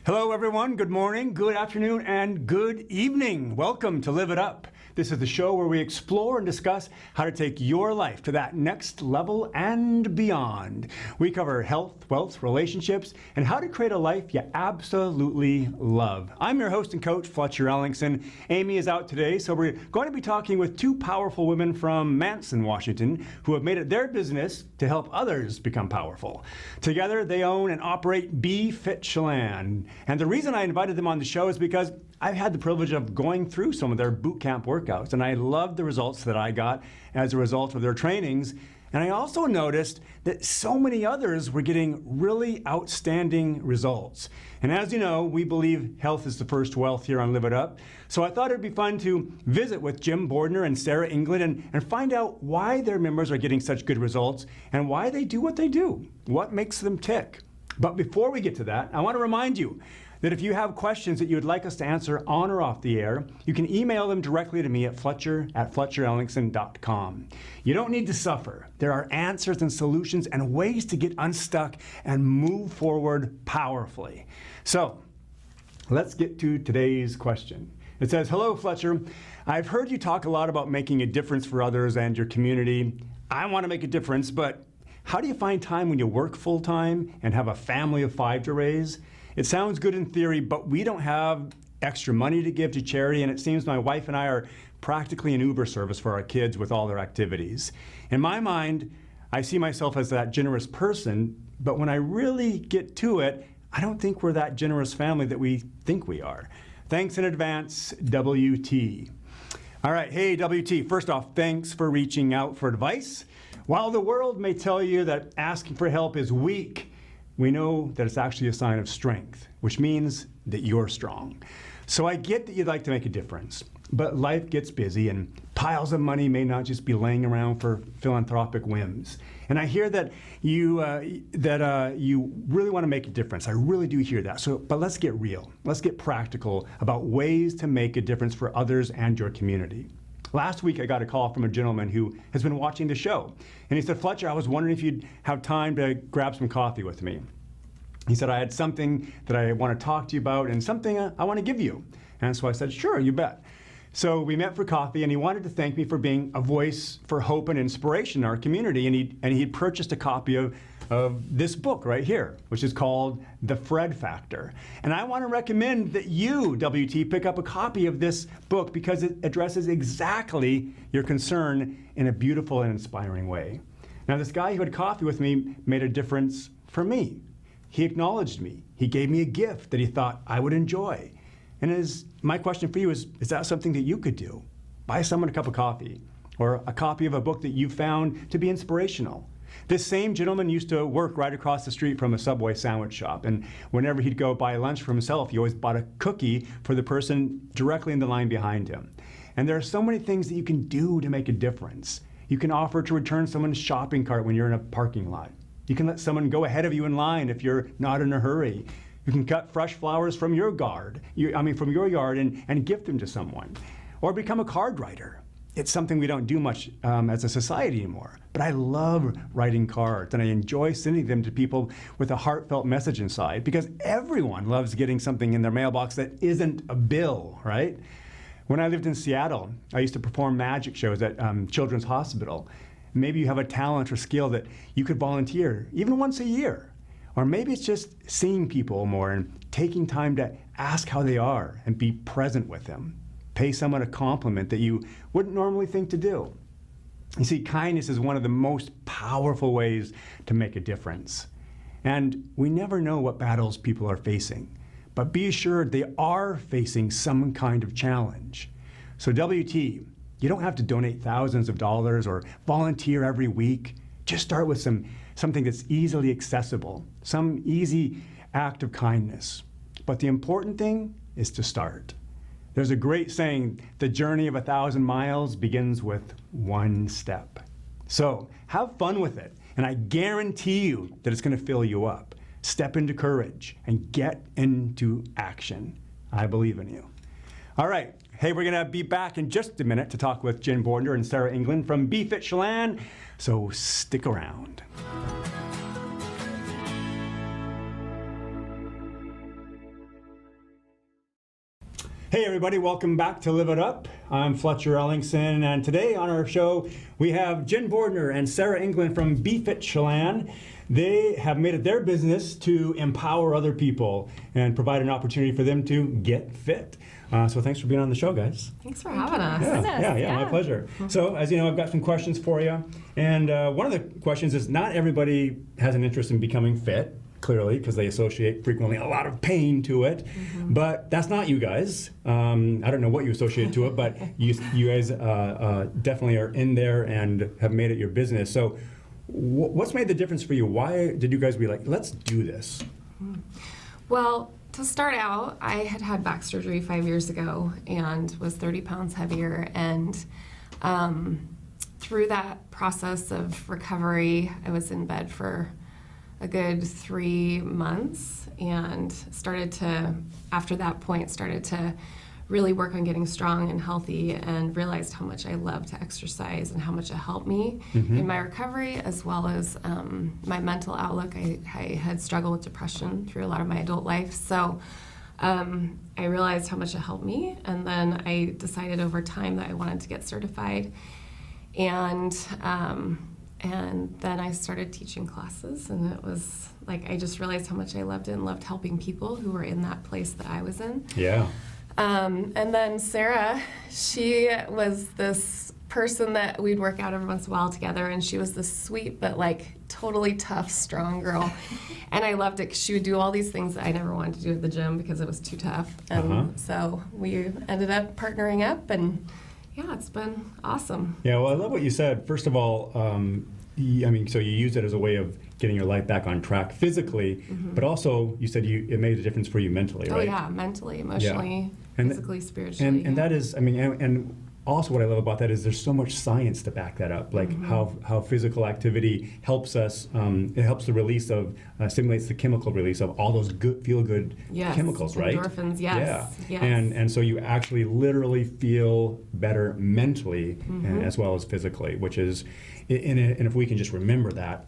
Hello everyone, good morning, good afternoon, and good evening. Welcome to Live It Up. This is the show where we explore and discuss how to take your life to that next level and beyond. We cover health, wealth, relationships, and how to create a life you absolutely love. I'm your host and coach, Fletcher. Amy is out today, so we're going to be talking with two powerful women from Manson, Washington, who have made it their business to help others become powerful. Together, they own and operate Be.Fit.Chelan. And the reason I invited them on the show is because I've had the privilege of going through some of their boot camp workouts, and I loved the results that I got as a result of their trainings. And I also noticed that so many others were getting really outstanding results. And as you know, we believe health is the first wealth here on Live It Up. So I thought it'd be fun to visit with Jim Bordner and Sarah England and find out why their members are getting such good results and why they do what they do, what makes them tick. But before we get to that, I want to remind you that if you have questions that you would like us to answer on or off the air, you can email them directly to me at fletcher@fletcherellingson.com. You don't need to suffer. There are answers and solutions and ways to get unstuck and move forward powerfully. So let's get to today's question. It says, "Hello, Fletcher. I've heard you talk a lot about making a difference for others and your community. I want to make a difference, but how do you find time when you work full-time and have a family of 5 to raise? It sounds good in theory, but we don't have extra money to give to charity, and it seems my wife and I are practically an Uber service for our kids with all their activities. In my mind, I see myself as that generous person, but when I really get to it, I don't think we're that generous family that we think we are. Thanks in advance, WT." All right, hey, WT, first off, thanks for reaching out for advice. While the world may tell you that asking for help is weak, we know that it's actually a sign of strength, which means that you're strong. So I get that you'd like to make a difference, but life gets busy and piles of money may not just be laying around for philanthropic whims. And I hear that you really want to make a difference. I really do hear that. But let's get real. Let's get practical about ways to make a difference for others and your community. Last week, I got a call from a gentleman who has been watching the show. And he said, "Fletcher, I was wondering if you'd have time to grab some coffee with me." He said, "I had something that I want to talk to you about and something I want to give you." And so I said, "Sure, you bet." So we met for coffee, and he wanted to thank me for being a voice for hope and inspiration in our community. And he'd purchased a copy of this book right here, which is called The Fred Factor. And I want to recommend that you, WT, pick up a copy of this book because it addresses exactly your concern in a beautiful and inspiring way. Now, this guy who had coffee with me made a difference for me. He acknowledged me. He gave me a gift that he thought I would enjoy. And my question for you is that something that you could do? Buy someone a cup of coffee or a copy of a book that you found to be inspirational. This same gentleman used to work right across the street from a Subway sandwich shop, and whenever he'd go buy lunch for himself, he always bought a cookie for the person directly in the line behind him. And there are so many things that you can do to make a difference. You can offer to return someone's shopping cart when you're in a parking lot. You can let someone go ahead of you in line if you're not in a hurry. You can cut fresh flowers from your yard and gift them to someone. Or become a card writer. It's something we don't do much as a society anymore. But I love writing cards, and I enjoy sending them to people with a heartfelt message inside, because everyone loves getting something in their mailbox that isn't a bill, right? When I lived in Seattle, I used to perform magic shows at Children's Hospital. Maybe you have a talent or skill that you could volunteer, even once a year. Or maybe it's just seeing people more and taking time to ask how they are and be present with them. Pay someone a compliment that you wouldn't normally think to do. You see, kindness is one of the most powerful ways to make a difference. And we never know what battles people are facing, but be assured they are facing some kind of challenge. So WT, you don't have to donate thousands of dollars or volunteer every week. Just start with something that's easily accessible, some easy act of kindness. But the important thing is to start. There's a great saying, the journey of 1,000 miles begins with one step. So have fun with it, and I guarantee you that it's going to fill you up. Step into courage and get into action. I believe in you. All right. Hey, we're going to be back in just a minute to talk with Jim Bordner and Sarah England from Be.Fit.Chelan, so stick around. Hey everybody, welcome back to Live It Up. I'm Fletcher Ellingson, and today on our show we have Jen Bordner and Sarah England from Be.Fit.Chelan. They have made it their business to empower other people and provide an opportunity for them to get fit. So thanks for being on the show, guys. Thanks for having us. Yeah, my pleasure. So as you know, I've got some questions for you. And one of the questions is, not everybody has an interest in becoming fit, clearly, because they associate frequently a lot of pain to it. But that's not you guys. I don't know what you associate to it, but you guys definitely are in there and have made it your business. So what's made the difference for you? Why did you guys be like, let's do this? Well, to start out, I had back surgery 5 years ago and was 30 pounds heavier. And through that process of recovery, I was in bed for a good 3 months and after that point, started to really work on getting strong and healthy, and realized how much I love to exercise and how much it helped me in my recovery, as well as my mental outlook. I had struggled with depression through a lot of my adult life, so I realized how much it helped me, and then I decided over time that I wanted to get certified, and then I started teaching classes, and it was like I just realized how much I loved it and loved helping people who were in that place that I was in. Yeah. And then Sarah, she was this person that we'd work out every once in a while together, and she was this sweet but like totally tough, strong girl. And I loved it because she would do all these things that I never wanted to do at the gym because it was too tough. And so we ended up partnering up, and yeah, it's been awesome. Yeah, well, I love what you said. First of all, so you used it as a way of getting your life back on track physically, but also you said it made a difference for you mentally, right? Oh yeah, mentally, emotionally, physically, spiritually. And that is, and also what I love about that is there's so much science to back that up, like how physical activity helps us, it helps the release of, stimulates the chemical release of all those feel-good chemicals, right? Endorphins, yes. Yeah. And so you actually literally feel better mentally and as well as physically, which is, and if we can just remember that,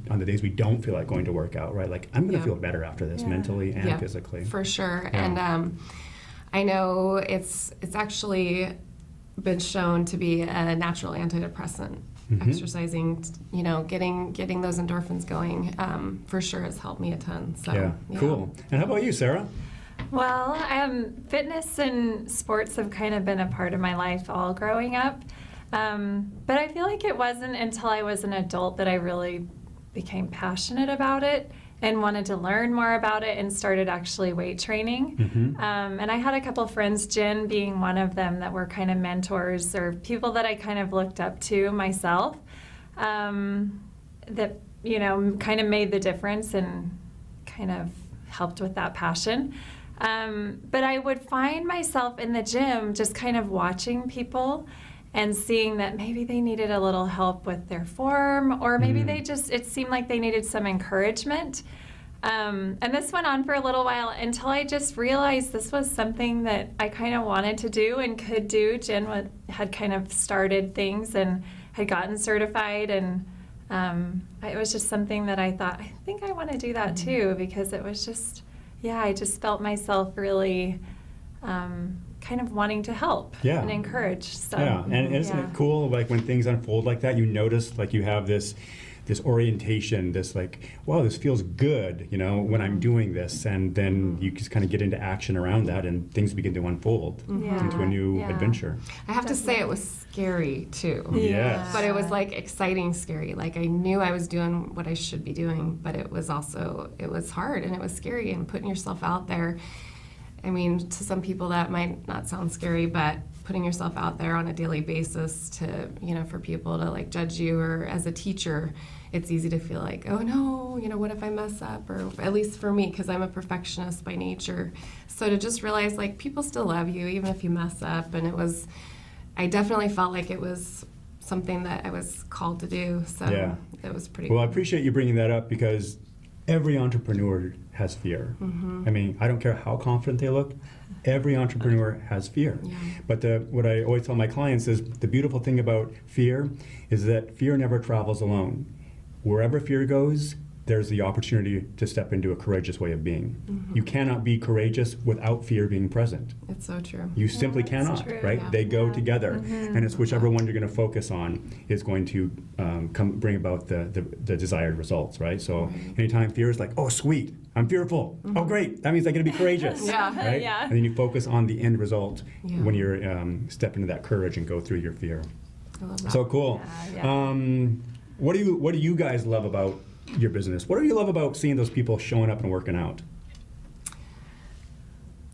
on the days we don't feel like going to work out, right? Like, I'm going to feel better after this mentally and physically. For sure. Yeah. And I know it's actually been shown to be a natural antidepressant. Exercising, getting those endorphins going, for sure has helped me a ton. So, yeah. Cool. And how about you, Sarah? Well, fitness and sports have kind of been a part of my life all growing up. But I feel like it wasn't until I was an adult that I really became passionate about it and wanted to learn more about it and started actually weight training. And I had a couple of friends, Jen being one of them, that were kind of mentors or people that I kind of looked up to myself, that, kind of made the difference and kind of helped with that passion. But I would find myself in the gym just kind of watching people and seeing that maybe they needed a little help with their form, or maybe it seemed like they needed some encouragement. And this went on for a little while until I just realized this was something that I kind of wanted to do and could do. Jen had kind of started things and had gotten certified, and it was just something that I thought, I think I want to do that too, because it was just, I just felt myself really kind of wanting to help and encourage. So, and isn't it cool, like when things unfold like that, you notice like you have this orientation, this like, wow, this feels good, when I'm doing this, and then you just kind of get into action around that, and things begin to unfold into a new adventure. I have to say it was scary too. Yes. But it was like exciting scary. Like I knew I was doing what I should be doing, but it was hard and it was scary, and putting yourself out there. I mean, to some people that might not sound scary, but putting yourself out there on a daily basis to, for people to like judge you, or as a teacher, it's easy to feel like, oh no, what if I mess up? Or at least for me, because I'm a perfectionist by nature. So to just realize like people still love you even if you mess up. And I definitely felt like it was something that I was called to do. So it was pretty Well, I appreciate you bringing that up, because every entrepreneur has fear. I mean, I don't care how confident they look, every entrepreneur has fear. But what I always tell my clients is the beautiful thing about fear is that fear never travels alone. Wherever fear goes, there's the opportunity to step into a courageous way of being. You cannot be courageous without fear being present. It's so true. You simply that's cannot, true. right? Yeah. They go Yeah. together, and it's whichever one you're going to focus on is going to bring about the desired results, right? So anytime fear is like, oh, sweet, I'm fearful. Oh, great, that means I'm going to be courageous, Yeah. right? Yeah. And then you focus on the end result Yeah. when you're step into that courage and go through your fear. I love that. So cool. Yeah. What do you guys love about your business? What do you love about seeing those people showing up and working out?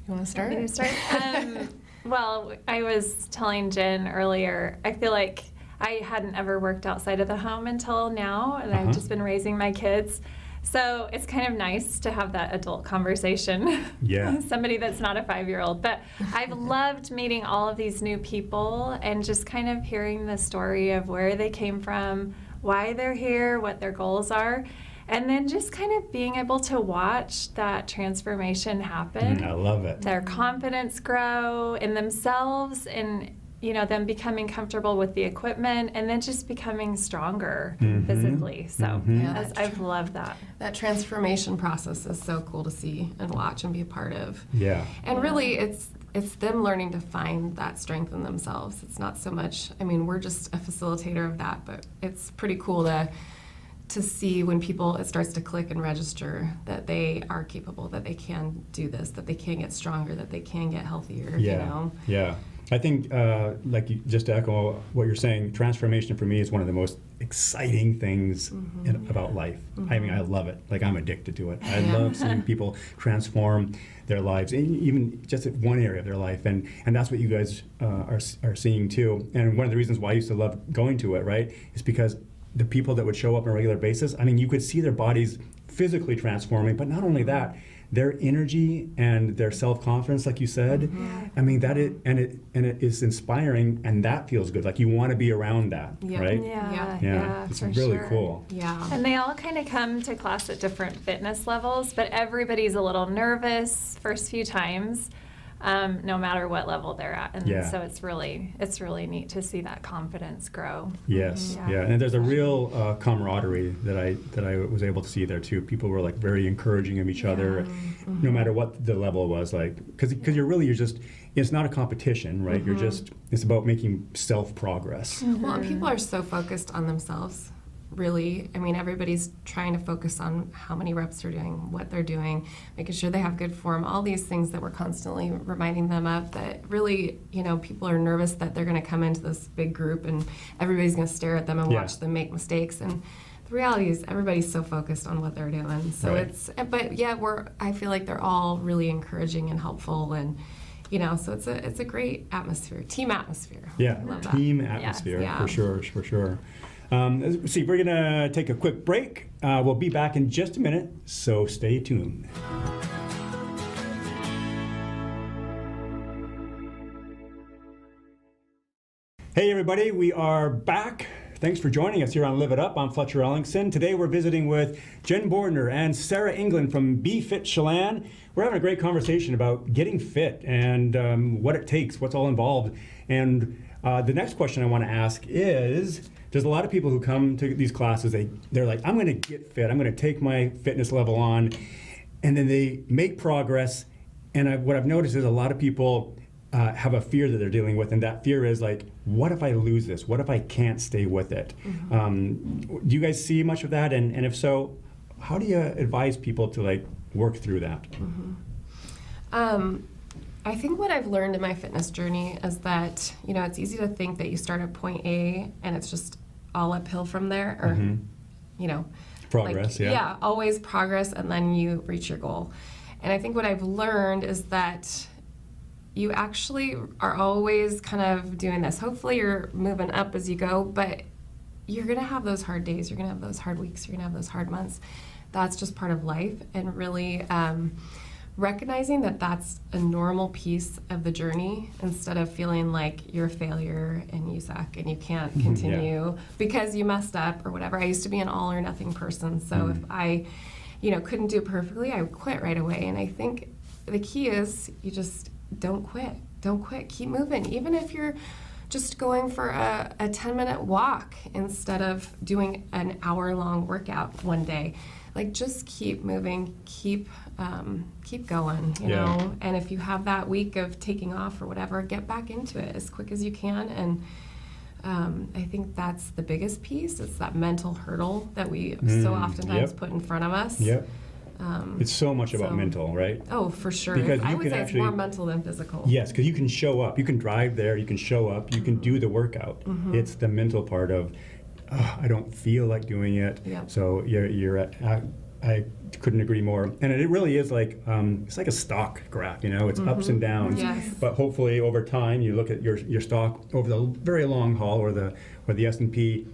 You want to start? Want me to start? Well, I was telling Jen earlier, I feel like I hadn't ever worked outside of the home until now, and I've just been raising my kids. So it's kind of nice to have that adult conversation. Yeah. Somebody that's not a 5-year-old. But I've loved meeting all of these new people and just kind of hearing the story of where they came from, why they're here, what their goals are. And then just kind of being able to watch that transformation happen. I love it. Their confidence grow in themselves and them becoming comfortable with the equipment and then just becoming stronger physically. So Yeah, that's I've loved that. That transformation process is so cool to see and watch and be a part of. Yeah. And really, it's them learning to find that strength in themselves. It's not so much, we're just a facilitator of that, but it's pretty cool to see when it starts to click and register that they are capable, that they can do this, that they can get stronger, that they can get healthier, Yeah. I think, just to echo what you're saying, transformation for me is one of the most exciting things about life. I love it. Like, I'm addicted to it. I love seeing people transform their lives, even just at one area of their life, and that's what you guys are seeing too. And one of the reasons why I used to love going to it, right, is because the people that would show up on a regular basis, you could see their bodies physically transforming, but not only that, their energy and their self-confidence, like you said, it is inspiring, and that feels good. Like, you want to be around that, right? Yeah, It's for really sure. cool. Yeah. And they all kind of come to class at different fitness levels, but everybody's a little nervous first few times, no matter what level they're at. And Yeah. so it's really neat to see that confidence grow. Yes, Yeah. yeah, and there's a real camaraderie that I was able to see there too. People were like very encouraging of each other, no matter what the level was, like, because it's not a competition, right? It's about making self progress. Well, and people are so focused on themselves, really. Everybody's trying to focus on how many reps they're doing, what they're doing, making sure they have good form, all these things that we're constantly reminding them of, that really, people are nervous that they're going to come into this big group and everybody's going to stare at them and watch them make mistakes. And the reality is everybody's so focused on what they're doing. So I feel like they're all really encouraging and helpful, and so it's a great atmosphere, team atmosphere. Yeah, I love that. team atmosphere, Yeah. for sure. Let's see, we're gonna take a quick break. We'll be back in just a minute, so stay tuned. Hey everybody, we are back. Thanks for joining us here on Live It Up. I'm Fletcher Ellingson. Today we're visiting with Jen Bordner and Sarah England from Be.Fit.Chelan. We're having a great conversation about getting fit and what it takes, what's all involved. And the next question I want to ask is, there's a lot of people who come to these classes, they're like, I'm going to get fit, I'm going to take my fitness level on, and then they make progress. And what I've noticed is a lot of people have a fear that they're dealing with, and that fear is like, what if I lose this? What if I can't stay with it? Do you guys see much of that? And if so, how do you advise people to work through that? I think what I've learned in my fitness journey is that, it's easy to think that you start at point A and it's just all uphill from there, or, Progress, Yeah, always progress, and then you reach your goal. And I think what I've learned is that you actually are always kind of doing this. Hopefully you're moving up as you go, but you're gonna have those hard days, you're gonna have those hard weeks, you're gonna have those hard months. That's just part of life, and really recognizing that that's a normal piece of the journey, instead of feeling like you're a failure and you suck and you can't continue because you messed up or whatever. I used to be an all or nothing person, so if I couldn't do it perfectly, I would quit right away. And I think the key is you just don't quit, keep moving. Even if you're just going for a 10-minute walk instead of doing an hour-long workout one day, like just keep moving, keep going, you Yeah. know. And if you have that week of taking off or whatever, get back into it as quick as you can. And I think that's the biggest piece. It's that mental hurdle that we so oftentimes Yep. put in front of us. Yep. It's so much about so- mental, right? Oh, for sure. Because I you would can say actually- it's more mental than physical. Yes, because you can show up. You can drive there. You can show up. You can do the workout. It's the mental part of, I don't feel like doing it. Yep. So you're at, I couldn't agree more. And it really is like, it's like a stock graph, you know, it's ups and downs. Yes. But hopefully over time, you look at your stock over the very long haul, or the S&P,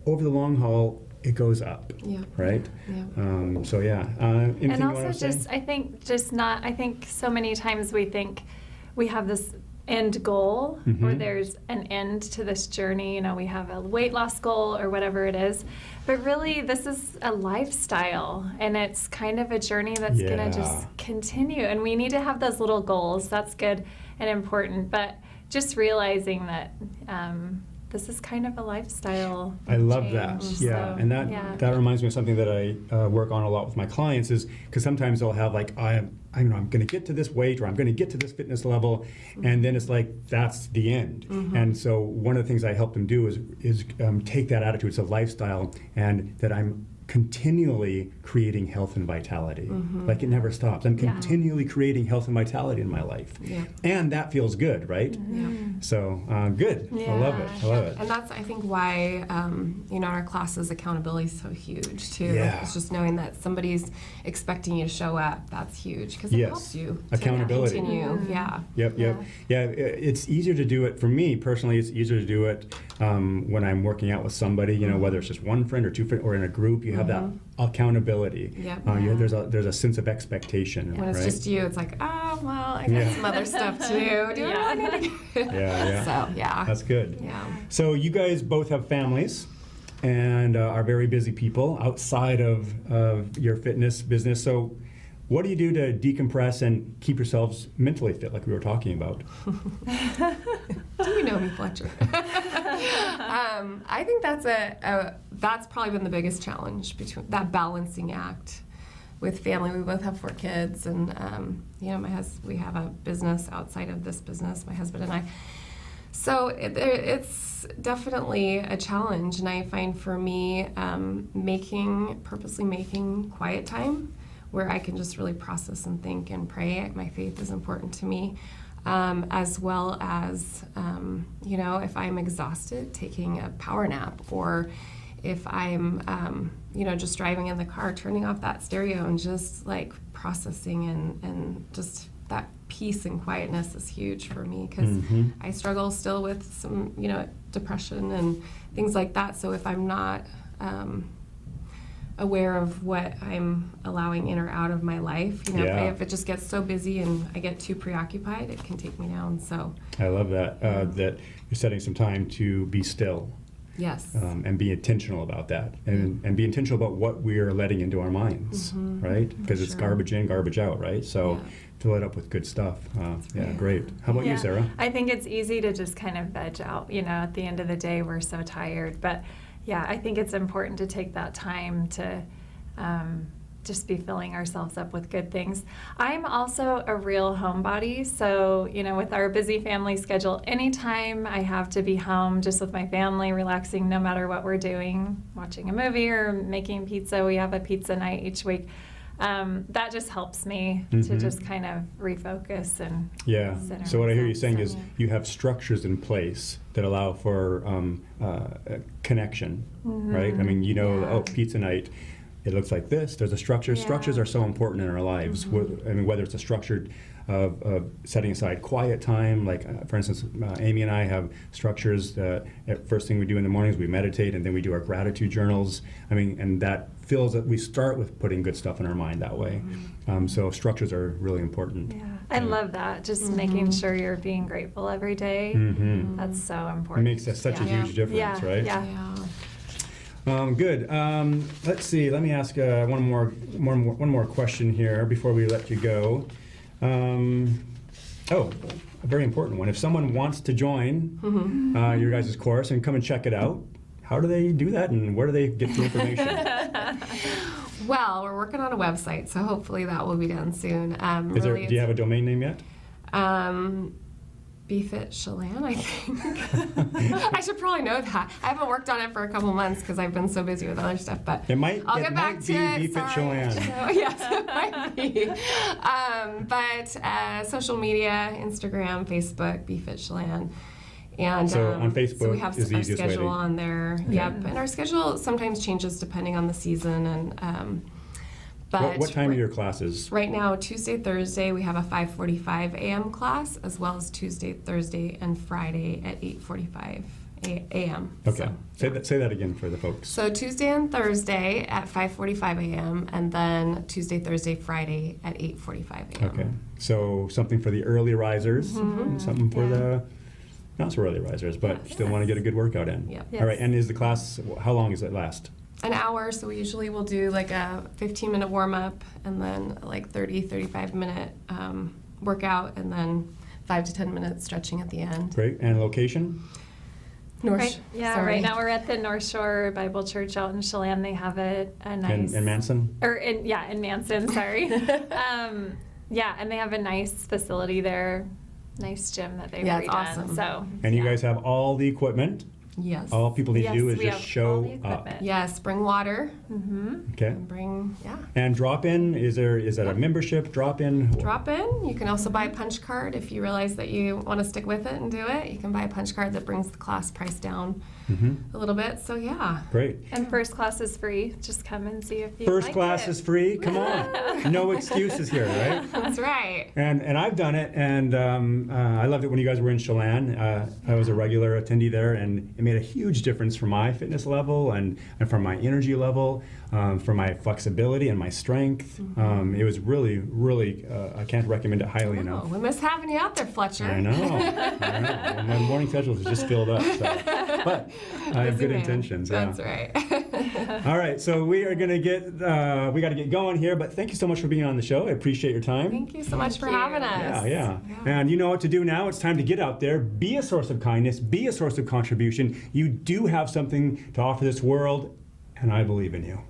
over the long haul, it goes up, Yeah. right? Yeah. So yeah. Anything And you also want to say? just, I think so many times we think we have this end goal, or there's an end to this journey, you know, we have a weight loss goal or whatever it is, but really this is a lifestyle, and it's kind of a journey that's gonna Yeah. just continue, and we need to have those little goals. That's good and important, but just realizing that this is kind of a lifestyle I love change. that. So, Yeah, and that reminds me of something that I work on a lot with my clients, is because sometimes they'll have like, I'm going to get to this weight, or I'm going to get to this fitness level, and then it's like that's the end. And so one of the things I help them do is take that attitude. It's a lifestyle, and that I'm continually creating health and vitality. Like it never stops. I'm Yeah. continually creating health and vitality in my life, Yeah. and that feels good, right? Yeah. So good. I love it. I love it. And that's, I think, why, you know, our classes accountability is so huge, too. Yeah. It's just knowing that somebody's expecting you to show up. That's huge, because it Yes. helps you Accountability. to continue. Yeah. Yep. Yeah, it's easier to do it, for me personally, it's easier to do it when I'm working out with somebody, you know, whether it's just one friend or two friends or in a group, you have that accountability. Yep. There's a sense of expectation, When it's right? just you, it's like, oh, well, I got some other stuff to do. Do I really need to? Yeah. So, yeah. That's good. Yeah. So you guys both have families and are very busy people outside of your fitness business. So what do you do to decompress and keep yourselves mentally fit, like we were talking about? Do you know me, Fletcher? I think that's probably been the biggest challenge, between that balancing act with family. We both have 4 kids, and you know, we have a business outside of this business, my husband and I. So it's definitely a challenge, and I find for me, purposely making quiet time where I can just really process and think and pray. My faith is important to me. As well as, you know, if I'm exhausted, taking a power nap, or if I'm, you know, just driving in the car, turning off that stereo and just like processing, and just that peace and quietness is huge for me, because I struggle still with some, you know, depression and things like that. So if I'm not aware of what I'm allowing in or out of my life, you know, if it just gets so busy and I get too preoccupied, it can take me down. So I love that, that you're setting some time to be still. yes. And be intentional about that, and be intentional about what we are letting into our minds, right? Because it's Sure. garbage in, garbage out, right? So Yeah. fill it up with good stuff. Yeah, right. great. How about you, Sarah? I think it's easy to just kind of veg out, you know, at the end of the day, we're so tired. But yeah, I think it's important to take that time to just be filling ourselves up with good things. I'm also a real homebody, so, you know, with our busy family schedule, anytime I have to be home just with my family, relaxing, no matter what we're doing, watching a movie or making pizza, we have a pizza night each week. That just helps me to just kind of refocus and Yeah. center So what I hear you myself. saying So, is yeah. you have structures in place that allow for connection, right? I mean, you know, Yeah. oh, pizza night, it looks like this. There's a structure. Yeah. Structures are so important in our lives. I mean, whether it's a structured of setting aside quiet time, like for instance, Amy and I have structures. First thing we do in the mornings, we meditate, and then we do our gratitude journals. I mean, and that fills it. We start with putting good stuff in our mind that way. So structures are really important. Yeah, I love that. Just making sure you're being grateful every day. That's so It important. makes such a Yeah. huge difference, Yeah, right? yeah. Good. Let's see. Let me ask one more question here before we let you go. A very important one. If someone wants to join your guys' course and come and check it out, how do they do that, and where do they get the information? Well, we're working on a website, so hopefully that will be done soon. Do you have a domain name yet? Be.Fit.Chelan, I think. I should probably know that. I haven't worked on it for a couple months because I've been so busy with other stuff, but I'll get back to it. Be.Fit.Chelan. So, yes, it might be. But social media, Instagram, Facebook, Be.Fit.Chelan. And So on Facebook so we have is the our easiest way to- schedule on there. Okay. Yep, and our schedule sometimes changes depending on the season. And but What time are your classes? right now, Tuesday, Thursday, we have a 5:45 a.m. class, as well as Tuesday, Thursday, and Friday at 8:45 a.m. Okay. So, Say that again for the folks. so Tuesday and Thursday at 5:45 a.m. and then Tuesday, Thursday, Friday at 8:45 a.m. Okay. So something for the early risers, and something for the not so early risers, but still want to get a good workout in. Yep. Yes. All right. And is the class, how long does it last? An hour, so we usually will do like a 15-minute warm-up and then like 35-minute workout and then 5 to 10 minutes stretching at the end. Great. And location? Right now we're at the North Shore Bible Church out in Chelan. They have a nice... In Manson? In Manson, sorry. And they have a nice facility there, nice gym that they've redone. It's awesome. So, And you guys have all the equipment? Yes. All people need to do Yes, is we just have all show the up. equipment. Yes, bring water Okay. and bring, And drop in, is that a membership drop in? drop in. You can also buy a punch card if you realize that you want to stick with it and do it. You can buy a punch card that brings the class price down a little bit. So Great. and first class is free. Just come and see if you First like class it. is free. Come on. No excuses here, right? that's right. And I've done it, and I loved it when you guys were in Chelan. I was a regular attendee there, and it made a huge difference for my fitness level and for my energy level, for my flexibility and my strength. It was really, really, I can't recommend it highly Oh, enough. we miss having you out there, Fletcher. I know. Well, my morning schedule is just filled up. So. But I have Busy good man. intentions. That's right. All right, so we are going to we got to get going here, but thank you so much for being on the show. I appreciate your time. Thank you so much for Thank you. having us. Yeah. And you know what to do now. It's time to get out there, be a source of kindness, be a source of contribution. You do have something to offer this world, and I believe in you.